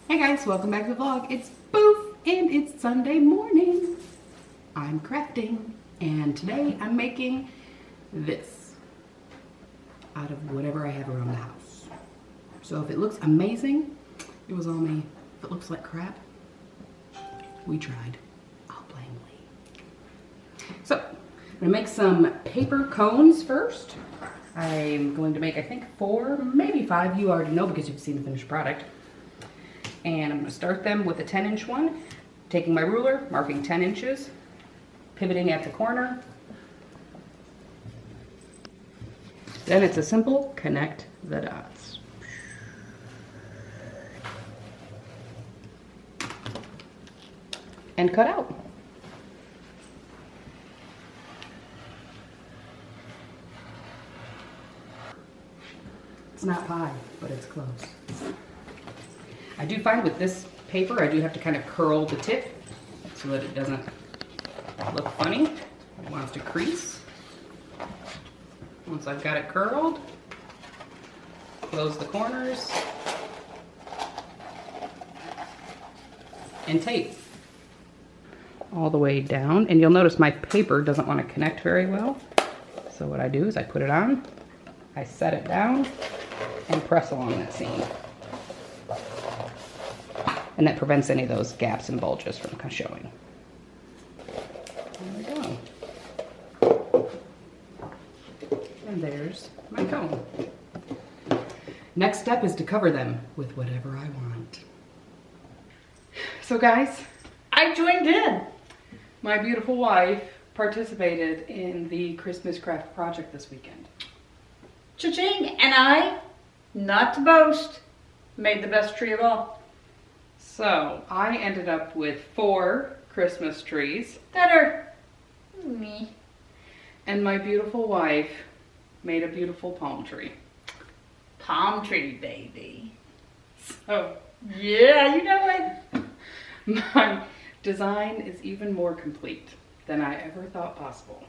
Hey guys, welcome back to the vlog. It's Boof and it's Sunday morning. I'm crafting and today I'm making this out of whatever I have around the house. So if it looks amazing, it was on me. If it looks like crap, we tried. I'll blame Lee. So I'm gonna make some paper cones first. I'm going to make, I think, 4, maybe 5. You already know because you've seen the finished product. And I'm going to start them with a 10-inch one, taking my ruler, marking 10 inches, pivoting at the corner. Then it's a simple connect the dots. And cut out. It's not pie, but it's close. I do find with this paper, I do have to kind of curl the tip so that it doesn't look funny. It wants to crease. Once I've got it curled, close the corners and tape all the way down. And you'll notice my paper doesn't want to connect very well. So what I do is I put it on, I set it down, and press along that seam. And that prevents any of those gaps and bulges from showing. There we go. And there's my cone. Next step is to cover them with whatever I want. So guys, I joined in. My beautiful wife participated in the Christmas craft project this weekend. Cha-ching! And I, not to boast, made the best tree of all. So I ended up with 4 Christmas trees. That are me. And my beautiful wife made a beautiful palm tree. Palm tree, baby. So Yeah, you know it. my design is even more complete than I ever thought possible.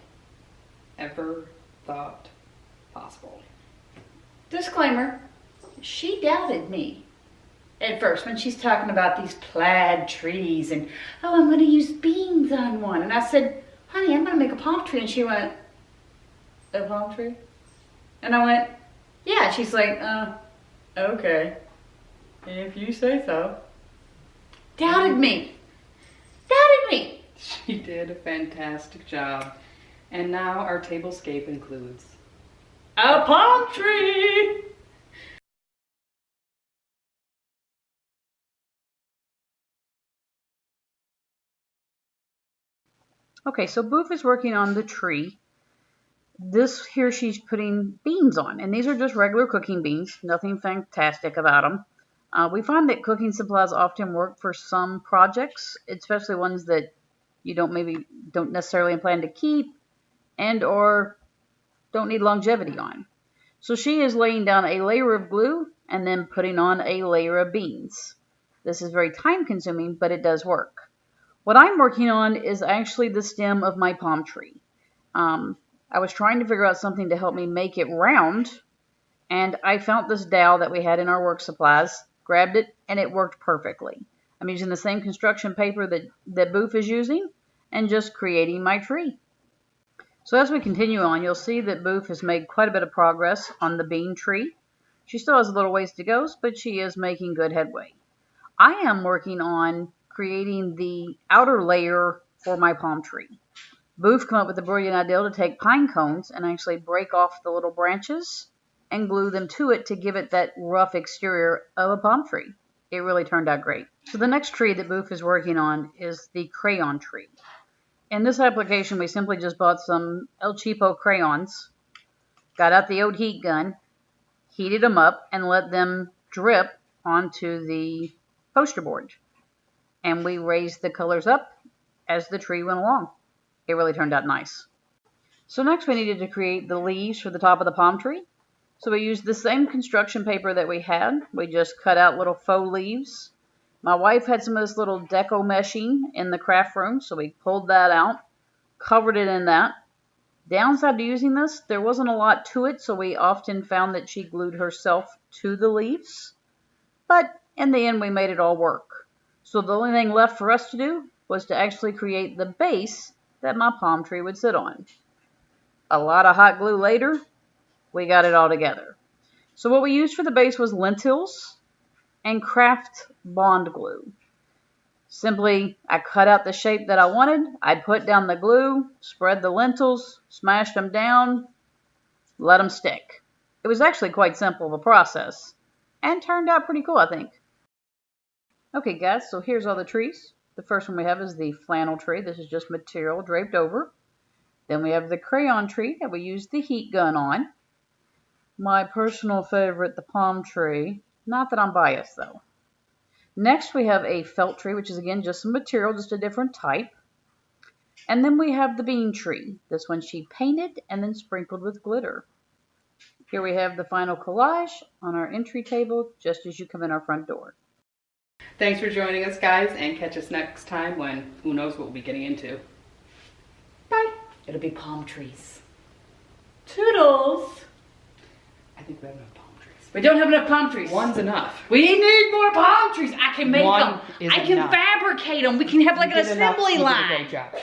Ever thought possible. Disclaimer, she doubted me at first when she's talking about these plaid trees and, oh, I'm going to use beans on one. And I said, honey, I'm going to make a palm tree. And she went, a palm tree? And I went, yeah. She's like, okay, if you say so. Doubted me. Doubted me. She did a fantastic job. And now our tablescape includes A palm tree. Okay, so Boof is working on the tree. This here she's putting beans on, and these are just regular cooking beans, nothing fantastic about them. We find that cooking supplies often work for some projects, especially ones that you don't necessarily plan to keep and or don't need longevity on. So she is laying down a layer of glue and then putting on a layer of beans. This is very time consuming, but it does work. What I'm working on is actually the stem of my palm tree. I was trying to figure out something to help me make it round, and I found this dowel that we had in our work supplies, grabbed it, and it worked perfectly. I'm using the same construction paper that Boof is using, and just creating my tree. So as we continue on, you'll see that Boof has made quite a bit of progress on the bean tree. She still has a little ways to go, but she is making good headway. I am working on creating the outer layer for my palm tree. Boof came up with the brilliant idea to take pine cones and actually break off the little branches and glue them to it to give it that rough exterior of a palm tree. It really turned out great. So the next tree that Boof is working on is the crayon tree. In this application, we simply just bought some El Cheapo crayons, got out the old heat gun, heated them up, and let them drip onto the poster board. And we raised the colors up as the tree went along. It really turned out nice. So next we needed to create the leaves for the top of the palm tree. So we used the same construction paper that we had. We just cut out little faux leaves. My wife had some of this little deco meshing in the craft room, so we pulled that out, covered it in that. Downside to using this, there wasn't a lot to it, so we often found that she glued herself to the leaves. But In the end, we made it all work. So the only thing left for us to do was to actually create the base that my palm tree would sit on. A lot of hot glue later, we got it all together. So what we used for the base was lentils and craft bond glue. Simply, I cut out the shape that I wanted. I'd put down the glue, spread the lentils, smashed them down, let them stick. It was actually quite simple of a process and turned out pretty cool, I think. Okay guys, so here's all the trees. The first one we have is the flannel tree. This is just material draped over. Then we have the crayon tree that we used the heat gun on. My personal favorite, the palm tree. Not that I'm biased though. Next we have a felt tree, which is again just some material, just a different type. And then we have the bean tree. This one she painted and then sprinkled with glitter. Here we have the final collage on our entry table just as you come in our front door. Thanks for joining us, guys, and catch us next time when who knows what we'll be getting into. Bye. It'll be palm trees. Toodles. I think we have enough palm trees. We don't have enough palm trees. One's enough. We need more palm trees. I can make One them. is I can enough. fabricate them. We can have like an You did enough, assembly you did a line. great job.